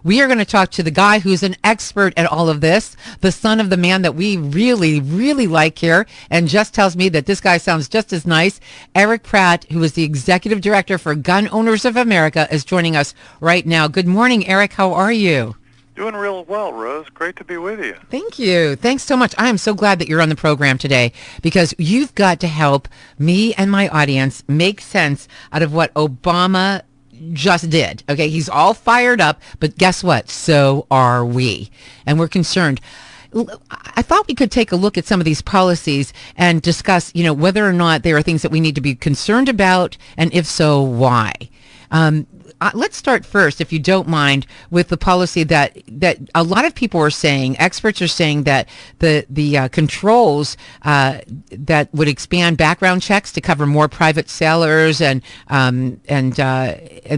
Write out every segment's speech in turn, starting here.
We are going to talk to the guy who's an expert at all of this, the son of the man that we really, really like here, and just tells me that this guy sounds just as nice. Erich Pratt, who is the executive director for Gun Owners of America, is joining us right now. Good morning, Erich. How are you? Doing real well, Rose. Great to be with you. Thank you. Thanks so much. I am so glad that you're on the program today because you've got to help me and my audience make sense out of what Obama just did. Okay, he's all fired up, but guess what? So are we. And we're concerned. I thought we could take a look at some of these policies and discuss, whether or not there are things that we need to be concerned about, and if so, why. Let's start first, if you don't mind, with the policy that a lot of people are saying, experts are saying that the controls that would expand background checks to cover more private sellers and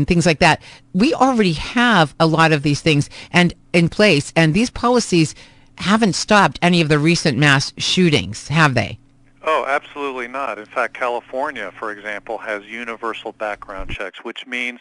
things like that. We already have a lot of these things and in place, and these policies haven't stopped any of the recent mass shootings, have they? Oh, absolutely not. In fact, California, for example, has universal background checks, which means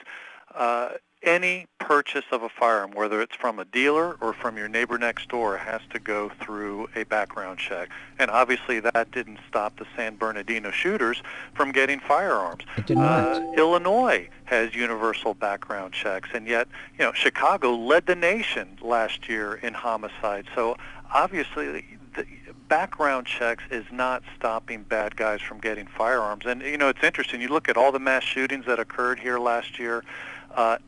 any purchase of a firearm, whether it's from a dealer or from your neighbor next door, has to go through a background check. And obviously that didn't stop the San Bernardino shooters from getting firearms. It did not. Illinois has universal background checks, and yet, Chicago led the nation last year in homicide. So obviously the background checks is not stopping bad guys from getting firearms. And, it's interesting. You look at all the mass shootings that occurred here last year,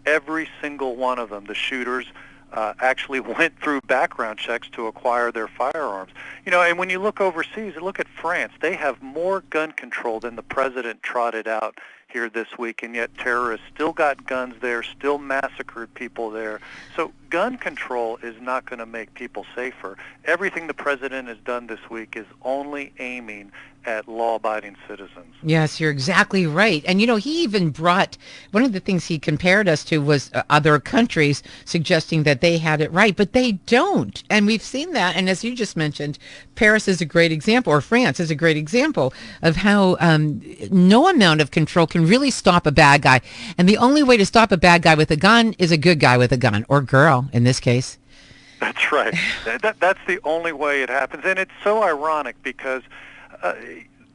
every single one of them, the shooters actually went through background checks to acquire their firearms. And when you look overseas, look at France. They have more gun control than the president trotted out here this week, and yet terrorists still got guns there, still massacred people there. So gun control is not going to make people safer. Everything the president has done this week is only aiming at law-abiding citizens. Yes, you're exactly right. And, he even brought, one of the things he compared us to was other countries suggesting that they had it right, but they don't. And we've seen that. And as you just mentioned, Paris is a great example, or France is a great example of how no amount of control can really stop a bad guy. And the only way to stop a bad guy with a gun is a good guy with a gun, or girl in this case. That's right. That's the only way it happens. And it's so ironic because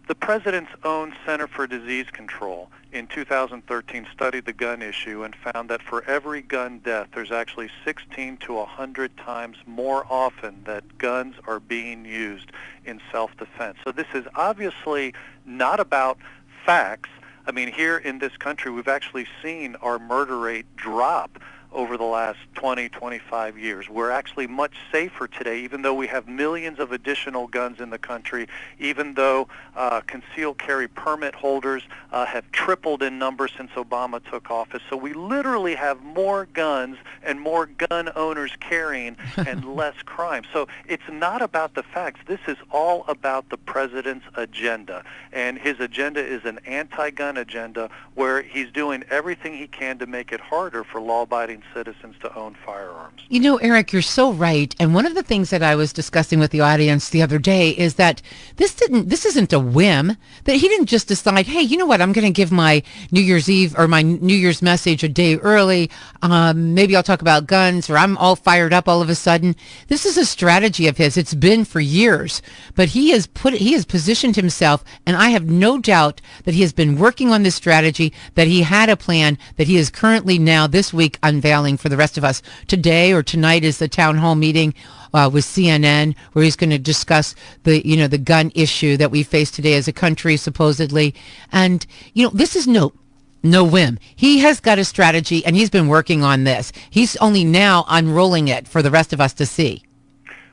the president's own Center for Disease Control in 2013 studied the gun issue and found that for every gun death, there's actually 16 to 100 times more often that guns are being used in self-defense. So this is obviously not about facts. I mean, here in this country, we've actually seen our murder rate drop over the last 20, 25 years. We're actually much safer today, even though we have millions of additional guns in the country, even though concealed carry permit holders have tripled in number since Obama took office. So we literally have more guns and more gun owners carrying and less crime. So it's not about the facts. This is all about the president's agenda. And his agenda is an anti-gun agenda where he's doing everything he can to make it harder for law-abiding citizens to own firearms. Erich, you're so right. And one of the things that I was discussing with the audience the other day is that this isn't a whim, that he didn't just decide, hey, you know what, I'm going to give my New Year's Eve or my New Year's message a day early. Maybe I'll talk about guns, or I'm all fired up all of a sudden. This is a strategy of his. It's been for years, but he has positioned himself, and I have no doubt that he has been working on this strategy, that he had a plan that he is currently now this week unveiling for the rest of us. Today or tonight is the town hall meeting with CNN, where he's going to discuss the gun issue that we face today as a country, supposedly. And this is no whim. He has got a strategy, and he's been working on this. He's only now unrolling it for the rest of us to see.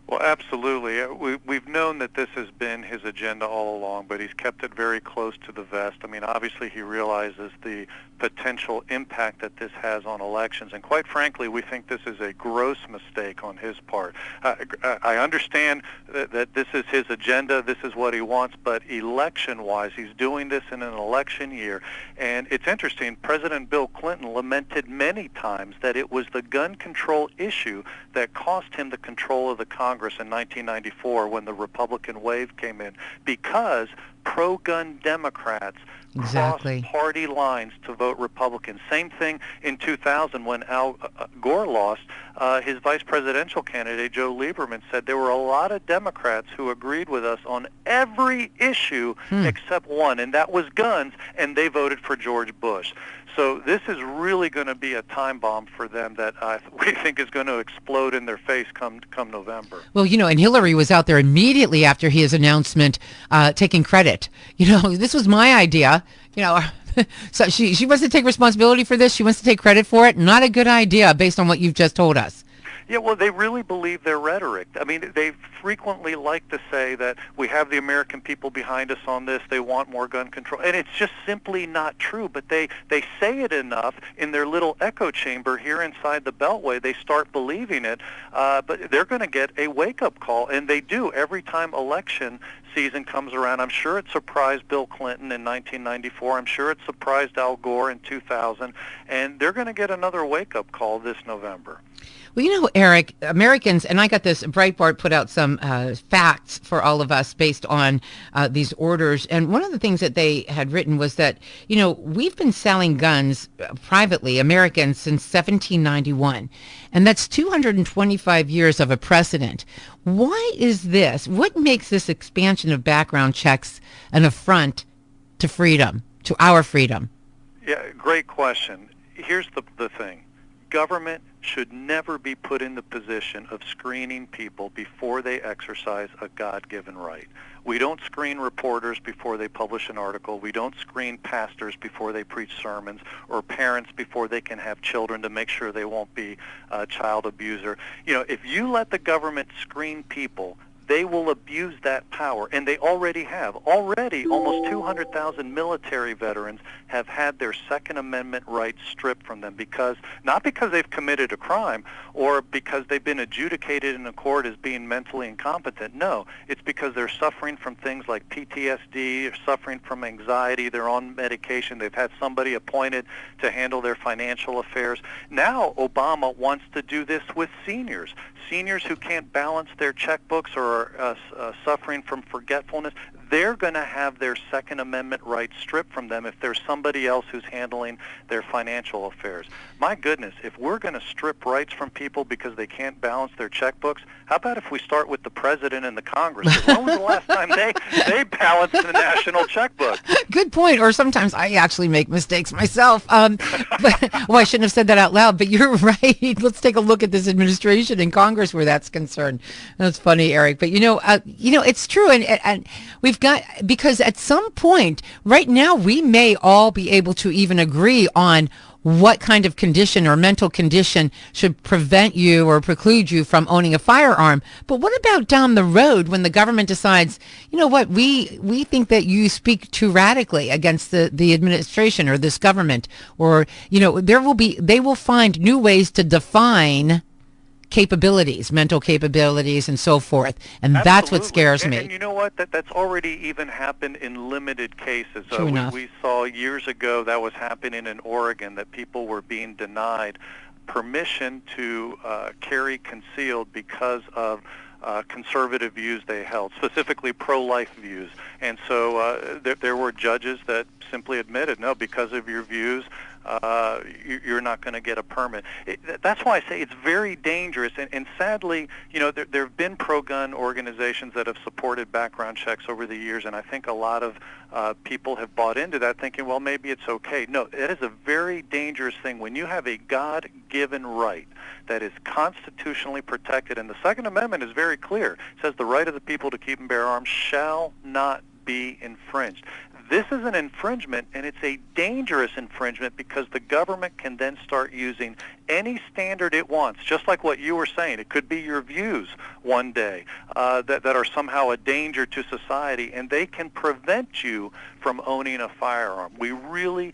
Well, absolutely. We've known that this has been his agenda all along, but he's kept it very close to the vest. I mean, obviously he realizes the potential impact that this has on elections, and quite frankly, we think this is a gross mistake on his part. I understand that this is his agenda, this is what he wants, but election-wise, he's doing this in an election year. And it's interesting, President Bill Clinton lamented many times that it was the gun control issue that cost him the control of the Congress Congress in 1994 when the Republican wave came in, because pro-gun Democrats Exactly. crossed party lines to vote Republican. Same thing in 2000 when Al Gore lost. His vice presidential candidate, Joe Lieberman, said there were a lot of Democrats who agreed with us on every issue except one, and that was guns, and they voted for George Bush. So this is really going to be a time bomb for them that we think is going to explode in their face come November. Well, and Hillary was out there immediately after his announcement, taking credit. This was my idea. So she wants to take responsibility for this. She wants to take credit for it. Not a good idea based on what you've just told us. Yeah, well, they really believe their rhetoric. I mean, they frequently like to say that we have the American people behind us on this, they want more gun control, and it's just simply not true. But they say it enough in their little echo chamber here inside the Beltway, they start believing it, but they're going to get a wake-up call, and they do every time election season comes around. I'm sure it surprised Bill Clinton in 1994. I'm sure it surprised Al Gore in 2000, and they're going to get another wake-up call this November. Well, Eric, Americans, and I got this, Breitbart put out some facts for all of us based on these orders. And one of the things that they had written was that, we've been selling guns privately, Americans, since 1791. And that's 225 years of a precedent. Why is this? What makes this expansion of background checks an affront to freedom, to our freedom? Yeah, great question. Here's the thing. Government should never be put in the position of screening people before they exercise a God-given right. We don't screen reporters before they publish an article. We don't screen pastors before they preach sermons, or parents before they can have children to make sure they won't be a child abuser. If you let the government screen people, they will abuse that power, and they already have. Already, almost 200,000 military veterans have had their Second Amendment rights stripped from them not because they've committed a crime or because they've been adjudicated in a court as being mentally incompetent. No, it's because they're suffering from things like PTSD, or suffering from anxiety, they're on medication, they've had somebody appointed to handle their financial affairs. Now Obama wants to do this with seniors who can't balance their checkbooks or suffering from forgetfulness. They're going to have their Second Amendment rights stripped from them if there's somebody else who's handling their financial affairs. My goodness, if we're going to strip rights from people because they can't balance their checkbooks, how about if we start with the president and the Congress? When was the last time they balanced the national checkbook? Good point. Or sometimes I actually make mistakes myself. But I shouldn't have said that out loud, but you're right. Let's take a look at this administration and Congress where that's concerned. That's funny, Eric. But it's true. And we've got, because at some point right now, we may all be able to even agree on what kind of condition or mental condition should prevent you or preclude you from owning a firearm. But what about down the road when the government decides, we think that you speak too radically against the administration or this government, or, they will find new ways to define capabilities, mental capabilities, and so forth. And Absolutely. That's what scares me. And you know what? That's already even happened in limited cases. True enough. We saw years ago that was happening in Oregon, that people were being denied permission to carry concealed because of conservative views they held, specifically pro-life views. And so there were judges that simply admitted, no, because of your views, you're not going to get a permit. That's why I say it's very dangerous. And sadly, there have been pro-gun organizations that have supported background checks over the years, and I think a lot of people have bought into that thinking, well, maybe it's okay. No, it is a very dangerous thing. When you have a God-given right that is constitutionally protected, and the Second Amendment is very clear. It says the right of the people to keep and bear arms shall not be infringed. This is an infringement, and it's a dangerous infringement because the government can then start using any standard it wants, just like what you were saying. It could be your views one day that are somehow a danger to society, and they can prevent you from owning a firearm. We really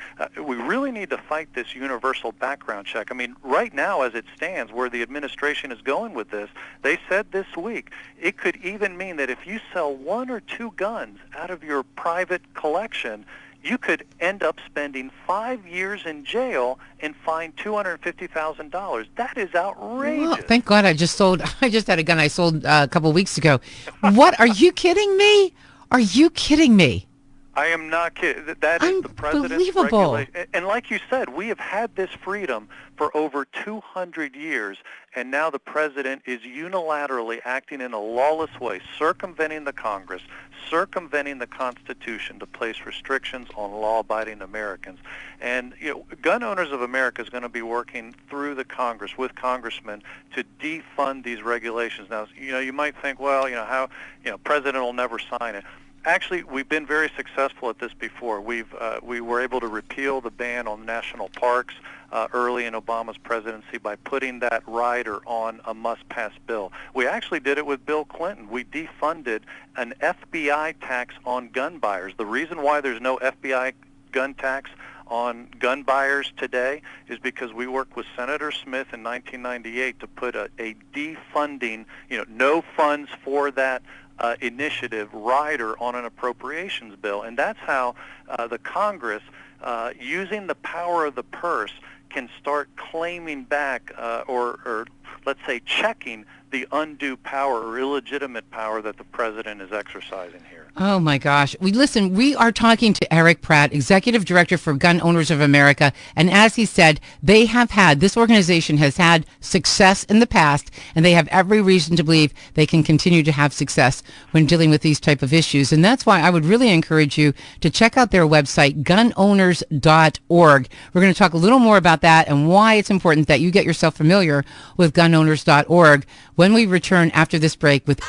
need to fight this universal background check. I mean, right now, as it stands, where the administration is going with this, they said this week, it could even mean that if you sell one or two guns out of your private collection, you could end up spending 5 years in jail and fined $250,000. That is outrageous. Well, thank God I just had a gun I sold a couple of weeks ago. What? Are you kidding me? Are you kidding me? I am not kidding. That is the president's regulation. And like you said, we have had this freedom for over 200 years, and now the president is unilaterally acting in a lawless way, circumventing the Congress, circumventing the Constitution to place restrictions on law-abiding Americans. And Gun Owners of America is going to be working through the Congress with congressmen to defund these regulations. Now, you might think, well, president will never sign it. Actually, we've been very successful at this before. We were able to repeal the ban on national parks early in Obama's presidency by putting that rider on a must-pass bill. We actually did it with Bill Clinton. We defunded an FBI tax on gun buyers. The reason why there's no FBI gun tax on gun buyers today is because we worked with Senator Smith in 1998 to put a defunding, no funds for that initiative rider on an appropriations bill. And that's how the Congress, using the power of the purse, can start claiming back or let's say checking the undue power or illegitimate power that the president is exercising here. Oh my gosh. We are talking to Erich Pratt, Executive Director for Gun Owners of America. And as he said, this organization has had success in the past, and they have every reason to believe they can continue to have success when dealing with these type of issues. And that's why I would really encourage you to check out their website, gunowners.org. We're going to talk a little more about that and why it's important that you get yourself familiar with gunowners.org when we return after this break with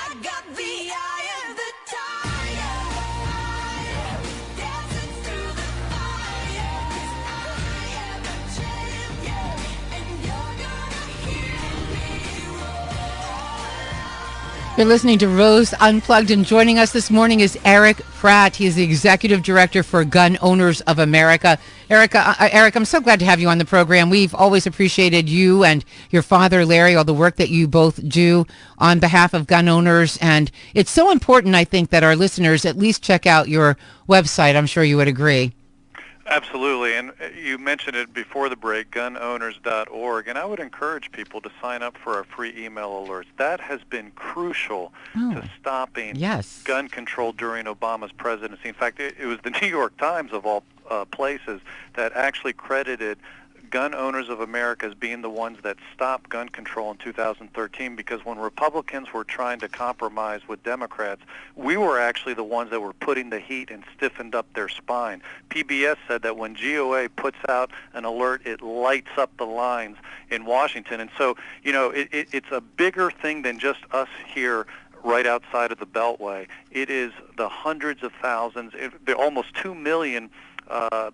You're listening to Rose Unplugged, and joining us this morning is Erich Pratt. He is the Executive Director for Gun Owners of America. Erich, I'm so glad to have you on the program. We've always appreciated you and your father, Larry, all the work that you both do on behalf of gun owners. And it's so important, I think, that our listeners at least check out your website. I'm sure you would agree. Absolutely, and you mentioned it before the break, gunowners.org, and I would encourage people to sign up for our free email alerts. That has been crucial to stopping gun control during Obama's presidency. In fact, it was the New York Times, of all places, that actually credited Gun Owners of America as being the ones that stopped gun control in 2013, because when Republicans were trying to compromise with Democrats, we were actually the ones that were putting the heat and stiffened up their spine. PBS said that when GOA puts out an alert, it lights up the lines in Washington. And so, it's a bigger thing than just us here right outside of the Beltway. It is the hundreds of thousands, the almost 2 million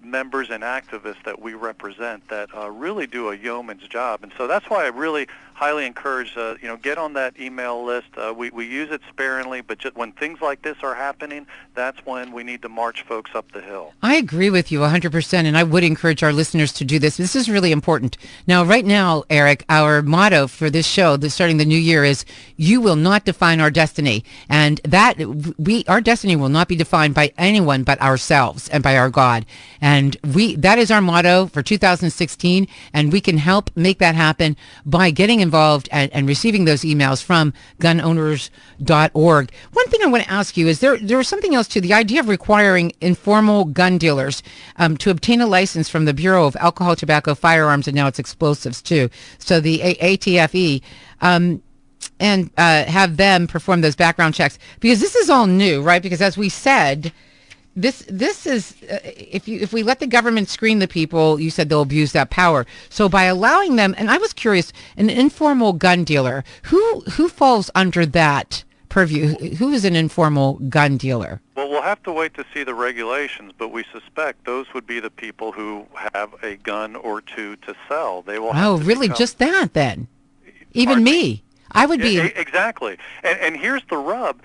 members and activists that we represent that really do a yeoman's job. And so that's why I really highly encourage, get on that email list. We use it sparingly, but just when things like this are happening, that's when we need to march folks up the hill. I agree with you 100%, and I would encourage our listeners to do this. This is really important. Now, right now, Erich, our motto for this show, starting the new year, is "You will not define our destiny," and our destiny will not be defined by anyone but ourselves and by our God. And that is our motto for 2016, and we can help make that happen by getting involved and receiving those emails from gunowners.org. One thing I want to ask you is there's something else to the idea of requiring informal gun dealers to obtain a license from the Bureau of Alcohol, Tobacco, Firearms, and now it's explosives too. So the ATFE. And have them perform those background checks, because this is all new, right? Because as we said, this is if we let the government screen the people, you said they'll abuse that power. So by allowing them, and I was curious, an informal gun dealer, who falls under that purview? Who is an informal gun dealer? Well, we'll have to wait to see the regulations, but we suspect those would be the people who have a gun or two to sell. They will. Oh, really? Just that then? Even me. I would be exactly, and here's the rub.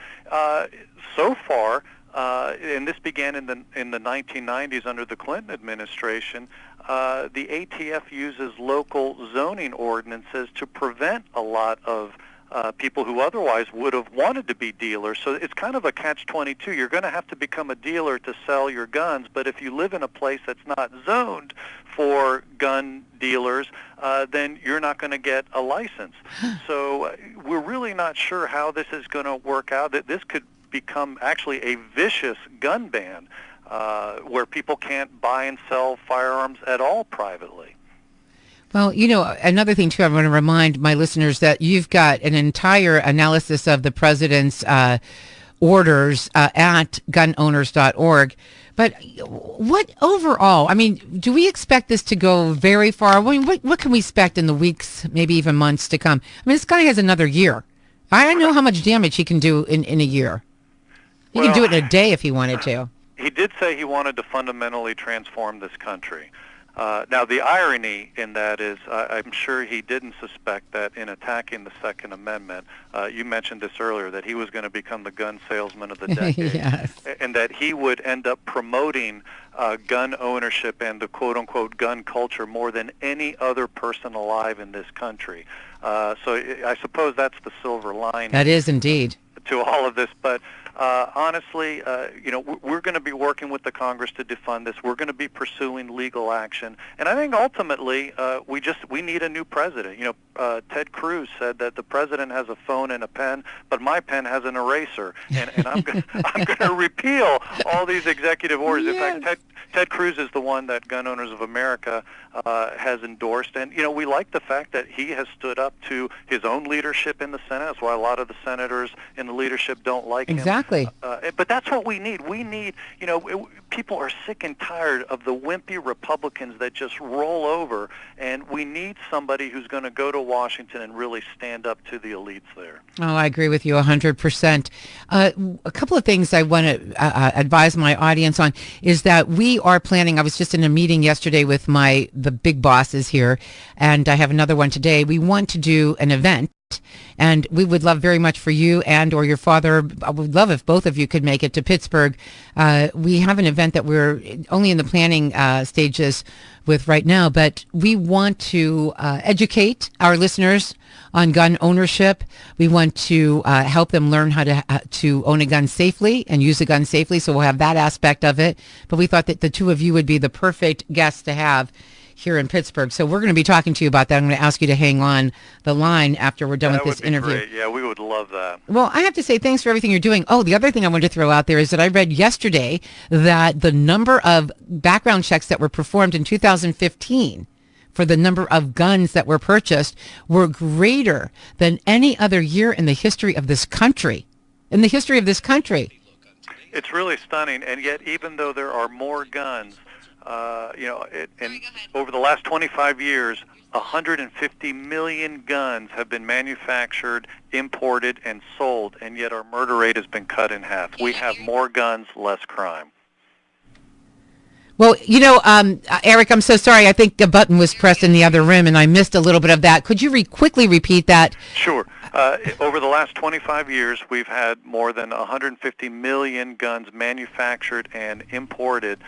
So far, and this began in the 1990s under the Clinton administration. The ATF uses local zoning ordinances to prevent a lot of people who otherwise would have wanted to be dealers. So it's kind of a catch-22. You're going to have to become a dealer to sell your guns, but if you live in a place that's not zoned for gun dealers, then you're not going to get a license. So we're really not sure how this is going to work out. That this could become actually a vicious gun ban where people can't buy and sell firearms at all privately. Well, another thing, too, I want to remind my listeners that you've got an entire analysis of the president's orders at gunowners.org. But what overall, do we expect this to go very far? What can we expect in the weeks, maybe even months to come? This guy has another year. I know how much damage he can do in a year. He can do it in a day if he wanted to. He did say he wanted to fundamentally transform this country. Now, the irony in that is I'm sure he didn't suspect that in attacking the Second Amendment, you mentioned this earlier, that he was going to become the gun salesman of the decade. Yes. And that he would end up promoting gun ownership and the quote-unquote gun culture more than any other person alive in this country. So I suppose that's the silver lining. That is indeed. To all of this, but honestly, we're going to be working with the Congress to defund this. We're going to be pursuing legal action, and I think ultimately we need a new president. Ted Cruz said that the president has a phone and a pen, but my pen has an eraser, and I'm going to repeal all these executive orders. Yes. In fact, Ted Cruz is the one that Gun Owners of America has endorsed, and we like the fact that he has stood up to his own leadership in the Senate. That's why a lot of the senators in the leadership don't like him. Exactly. But that's what we need. We need, people are sick and tired of the wimpy Republicans that just roll over, and we need somebody who's going to go to Washington and really stand up to the elites there. Oh, I agree with you 100%. A couple of things I want to advise my audience on is that we are planning, I was just in a meeting yesterday with the big bosses here, and I have another one today. We want to do an event, and we would love very much for you and or your father. I would love if both of you could make it to Pittsburgh. We have an event that we're only in the planning stages with right now, but we want to educate our listeners on gun ownership. We want to help them learn how to own a gun safely and use a gun safely. So we'll have that aspect of it. But we thought that the two of you would be the perfect guests to have here in Pittsburgh. So we're going to be talking to you about that. I'm going to ask you to hang on the line after we're done with this interview. Great. Yeah, we would love that. Well, I have to say thanks for everything you're doing. Oh, the other thing I wanted to throw out there is that I read yesterday that the number of background checks that were performed in 2015 for the number of guns that were purchased were greater than any other year in the history of this country. In the history of this country. It's really stunning, and yet even though there are more guns, and over the last 25 years, 150 million guns have been manufactured, imported, and sold, and yet our murder rate has been cut in half. We have more guns, less crime. Well, Eric, I'm so sorry. I think a button was pressed in the other room, and I missed a little bit of that. Could you quickly repeat that? Sure. Over the last 25 years, we've had more than 150 million guns manufactured and imported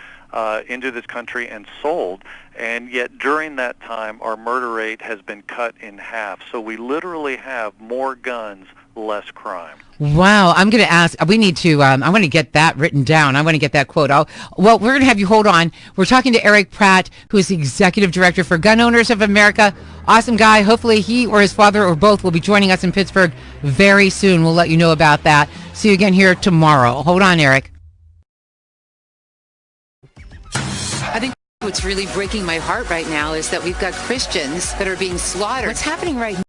into this country and sold, and yet during that time, our murder rate has been cut in half. So we literally have more guns, less crime. Wow. I'm going to ask, we need to, I want to get that written down. I want to get that quote. We're going to have you hold on. We're talking to Erich Pratt, who is the Executive Director for Gun Owners of America. Awesome guy. Hopefully he or his father or both will be joining us in Pittsburgh very soon. We'll let you know about that. See you again here tomorrow. Hold on, Eric. I think what's really breaking my heart right now is that we've got Christians that are being slaughtered. What's happening right now?